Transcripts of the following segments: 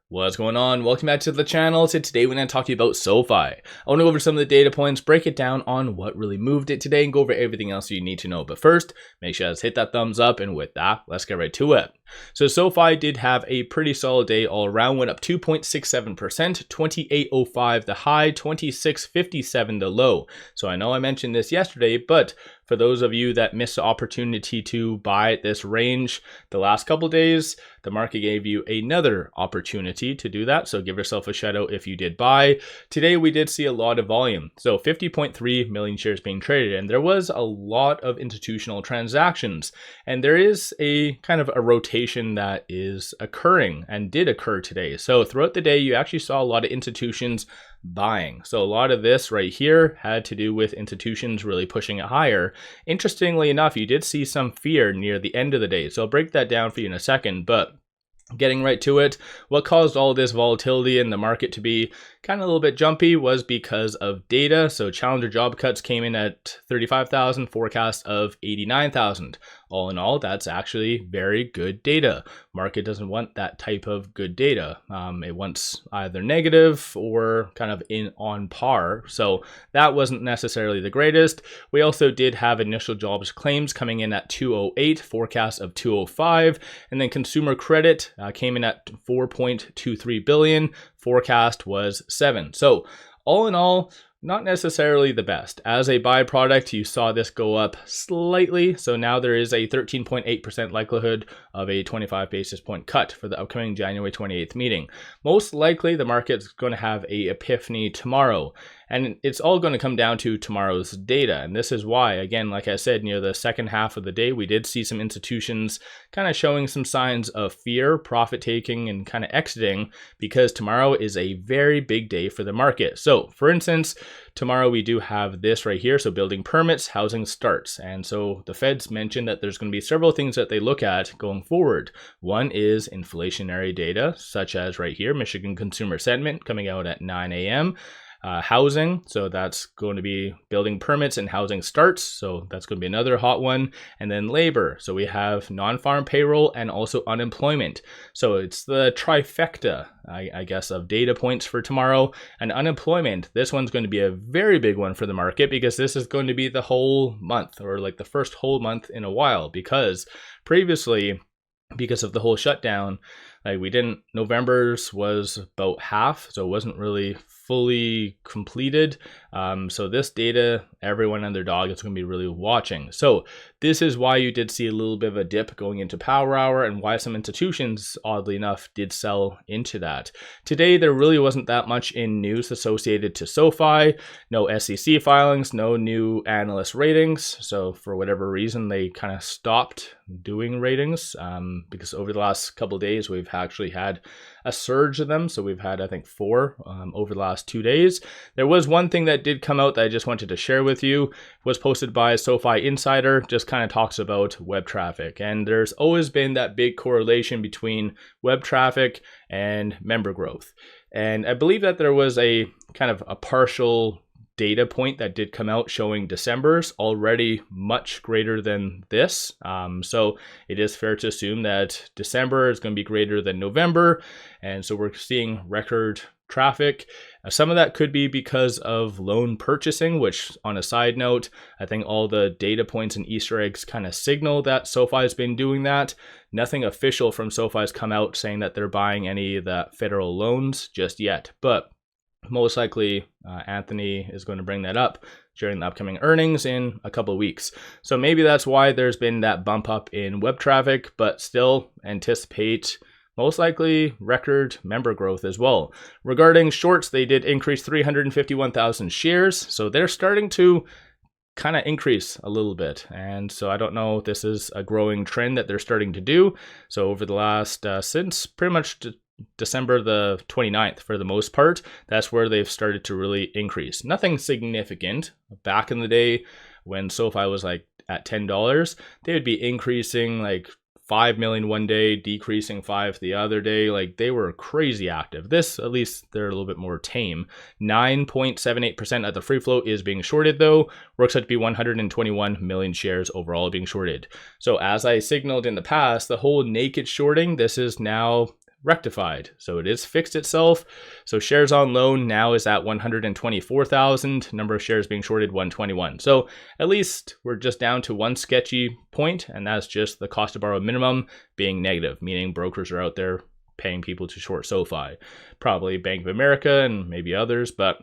What's going on? Welcome back to the channel. So today we're going to talk to you about SoFi. I want to go over some of the data points, break it down on what really moved it today, and go over everything else you need to know. But first, make sure to hit that thumbs up, and with that, let's get right to it. So SoFi did have a pretty solid day all around, went up 2.67%, 28.05 the high, 26.57 the low. So I know I mentioned this yesterday, but for those of you that missed the opportunity to buy at this range the last couple days, the market gave you another opportunity to do that. So give yourself a shout out if you did buy. Today we did see a lot of volume. So 50.3 million shares being traded, and there was a lot of institutional transactions. And there is a kind of a rotation that is occurring and did occur today. So throughout the day, you actually saw a lot of institutions buying. So a lot of this right here had to do with institutions really pushing it higher. Interestingly enough, you did see some fear near the end of the day. So I'll break that down for you in a second, but getting right to it, what caused all this volatility in the market to be kind of a little bit jumpy was because of data. So challenger job cuts came in at 35,000, forecast of 89,000. All in all, that's actually very good data. Market doesn't want that type of good data. It wants either negative or kind of on par. So that wasn't necessarily the greatest. We also did have initial jobs claims coming in at 208, forecast of 205, and then consumer credit came in at 4.23 billion, forecast was 7. So all in all, not necessarily the best. As a byproduct, you saw this go up slightly. So now there is a 13.8% likelihood of a 25 basis point cut for the upcoming January 28th meeting. Most likely the market's going to have a epiphany tomorrow. And it's all going to come down to tomorrow's data. And this is why, again, like I said, near the second half of the day, we did see some institutions kind of showing some signs of fear, profit taking, and kind of exiting, because tomorrow is a very big day for the market. So for instance, tomorrow we do have this right here. So building permits, housing starts. And so the Fed's mentioned that there's going to be several things that they look at going forward. One is inflationary data, such as right here, Michigan consumer sentiment coming out at 9 a.m. Housing, so that's going to be building permits and housing starts, so that's going to be another hot one. And then labor, so we have non-farm payroll and also unemployment. So it's the trifecta, I guess, of data points for tomorrow. And unemployment, this one's going to be a very big one for the market, because this is going to be the whole month, or like the first whole month in a while, because previously, because of the whole shutdown, like November's was about half, so it wasn't really fully completed. So this data, everyone and their dog is going to be really watching. So this is why you did see a little bit of a dip going into power hour, and why some institutions, oddly enough, did sell into that. Today, there really wasn't that much in news associated to SoFi. No SEC filings, no new analyst ratings. So for whatever reason, they kind of stopped doing ratings, because over the last couple of days, we've actually had a surge of them. So we've had, I think, 4 over the last 2 days. There was one thing that did come out that I just wanted to share with you. It was posted by SoFi Insider, just kind of talks about web traffic. And there's always been that big correlation between web traffic and member growth. And I believe that there was a kind of a partial data point that did come out showing December's already much greater than this. So it is fair to assume that December is going to be greater than November. And so we're seeing record traffic. Some of that could be because of loan purchasing, which, on a side note, I think all the data points and Easter eggs kind of signal that SoFi has been doing that. Nothing official from SoFi has come out saying that they're buying any of the federal loans just yet, but most likely Anthony is going to bring that up during the upcoming earnings in a couple of weeks. So maybe that's why there's been that bump up in web traffic, but still anticipate most likely record member growth as well. Regarding shorts, they did increase 351,000 shares. So they're starting to kind of increase a little bit. And so I don't know if this is a growing trend that they're starting to do. So over the last, since pretty much December the 29th, for the most part, that's where they've started to really increase. Nothing significant. Back in the day when SoFi was like at $10, they would be increasing like 5 million one day, decreasing 5 the other day. Like, they were crazy active. This, at least they're a little bit more tame. 9.78% of the free float is being shorted though. Works out to be 121 million shares overall being shorted. So as I signaled in the past, the whole naked shorting, this is now rectified. So it is fixed itself. So shares on loan now is at 124,000. Number of shares being shorted 121. So at least we're just down to one sketchy point, and that's just the cost to borrow minimum being negative, meaning brokers are out there paying people to short SoFi. Probably Bank of America and maybe others, but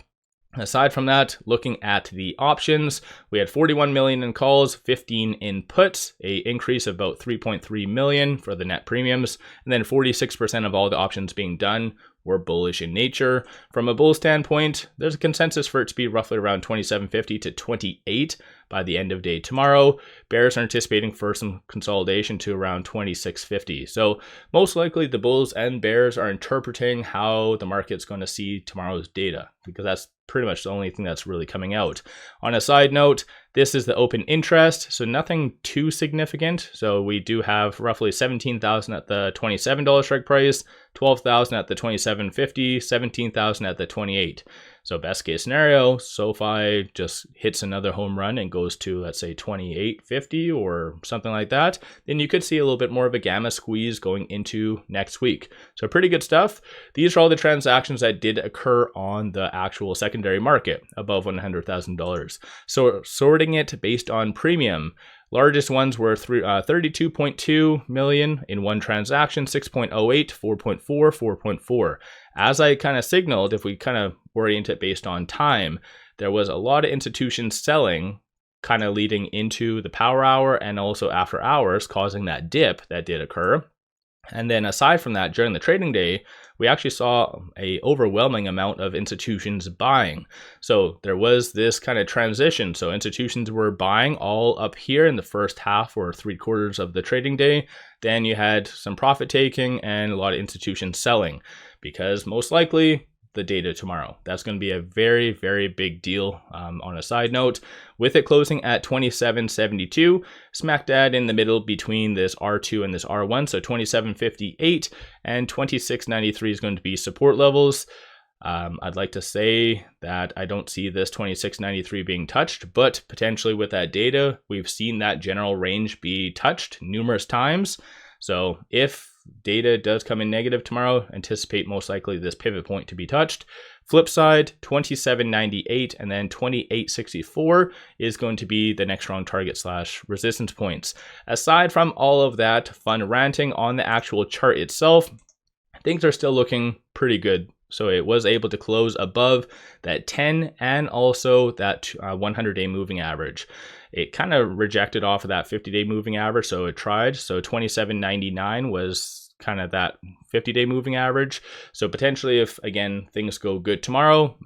aside from that, looking at the options, we had 41 million in calls, 15 in puts, a increase of about 3.3 million for the net premiums, and then 46% of all the options being done were bullish in nature. From a bull standpoint, there's a consensus for it to be roughly around 27.50 to 28 by the end of day tomorrow. Bears are anticipating for some consolidation to around 26.50. So most likely the bulls and bears are interpreting how the market's going to see tomorrow's data, because that's pretty much the only thing that's really coming out. On a side note, this is the open interest, so nothing too significant. So we do have roughly 17,000 at the $27 strike price, 12,000 at the $27.50, 17,000 at the 28. So best case scenario, SoFi just hits another home run and goes to, let's say, 28.50 or something like that. Then you could see a little bit more of a gamma squeeze going into next week. So pretty good stuff. These are all the transactions that did occur on the actual secondary market above $100,000. So sorting it based on premium, largest ones were 32.2 million in one transaction, 6.08, 4.4, 4.4. As I kind of signaled, if we kind of orient it based on time, there was a lot of institutions selling kind of leading into the power hour and also after hours, causing that dip that did occur. And then aside from that, during the trading day, we actually saw a overwhelming amount of institutions buying. So there was this kind of transition. So institutions were buying all up here in the first half or 3/4 of the trading day. Then you had some profit taking and a lot of institutions selling, because most likely the data tomorrow. That's going to be a very, very big deal. On a side note, with it closing at 27.72, smack dab in the middle between this R2 and this R1. So 27.58 and 26.93 is going to be support levels. I'd like to say that I don't see this 26.93 being touched, but potentially with that data, we've seen that general range be touched numerous times. So if data does come in negative tomorrow, anticipate most likely this pivot point to be touched. Flip side, 27.98 and then 28.64 is going to be the next strong target / resistance points. Aside from all of that fun ranting on the actual chart itself, things are still looking pretty good. So it was able to close above that 10 and also that 100-day moving average. It kind of rejected off of that 50-day moving average, so it tried. So 27.99 was kind of that 50-day moving average. So potentially if, again, things go good tomorrow,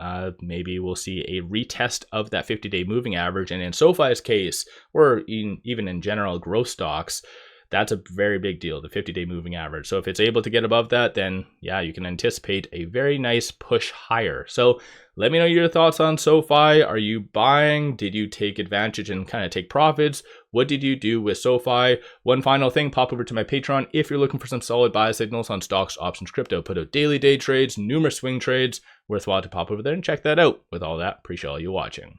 maybe we'll see a retest of that 50-day moving average. And in SoFi's case, or even in general growth stocks, that's a very big deal, the 50-day moving average. So if it's able to get above that, then yeah, you can anticipate a very nice push higher. So let me know your thoughts on SoFi. Are you buying? Did you take advantage and kind of take profits? What did you do with SoFi? One final thing, pop over to my Patreon if you're looking for some solid buy signals on stocks, options, crypto. Put out daily day trades, numerous swing trades. Worthwhile to pop over there and check that out. With all that, appreciate all you watching.